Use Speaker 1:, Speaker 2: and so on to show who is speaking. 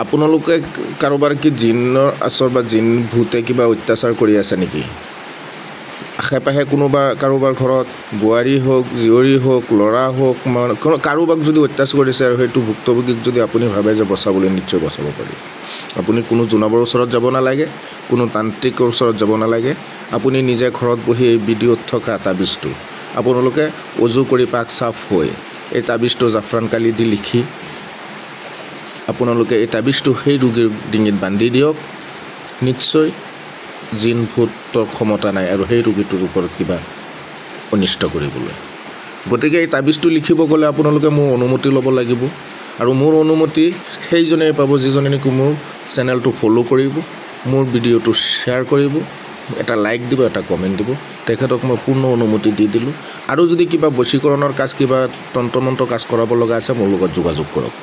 Speaker 1: আপোনালোকে কাৰোবাৰ কি জিনৰ আচৰ বা জিন ভূতে কিবা অত্যাচাৰ কৰি আছে নেকি? আশে পাশে কাৰোবাৰ ঘৰত বোৱাৰী হওক, জীয়ৰী হওক, ল'ৰা হওক, কাৰোবাক যদি অত্যাচাৰ কৰিছে আৰু সেইটো ভুক্তভোগীক যদি আপুনি ভাবে যে বচাবলৈ নিশ্চয় বচাব পাৰি। আপুনি কোনো জোনাবৰ ওচৰত যাব নালাগে, কোনো তান্ত্ৰিকৰ ওচৰত যাব নালাগে। আপুনি নিজে ঘৰত বহি এই ভিডিঅ'ত থকা তাবিজটো আপোনালোকে অজু কৰি পাক চাফ হৈ এই তাবিজটো জাফৰান কালি দি লিখি আপোনালোকে এই তাবিজটো সেই ৰোগীৰ ডিঙিত বান্ধি দিয়ক। নিশ্চয় জিন ভূতৰ ক্ষমতা নাই আৰু সেই ৰোগীটোৰ ওপৰত কিবা অনিষ্ট কৰিবলৈ। গতিকে এই তাবিজটো লিখিব গ'লে আপোনালোকে মোৰ অনুমতি ল'ব লাগিব আৰু মোৰ অনুমতি সেইজনেই পাব যিজনে নেকি মোৰ চেনেলটো ফ'ল' কৰিব, মোৰ ভিডিঅ'টো শ্বেয়াৰ কৰিব, এটা লাইক দিব, এটা কমেণ্ট দিব। তেখেতক মই পূৰ্ণ অনুমতি দি দিলোঁ। আৰু যদি কিবা বশীকৰণৰ কাজ, কিবা তন্ত্ৰ মন্ত্ৰ কাজ কৰাব লগা আছে মোৰ লগত যোগাযোগ কৰক।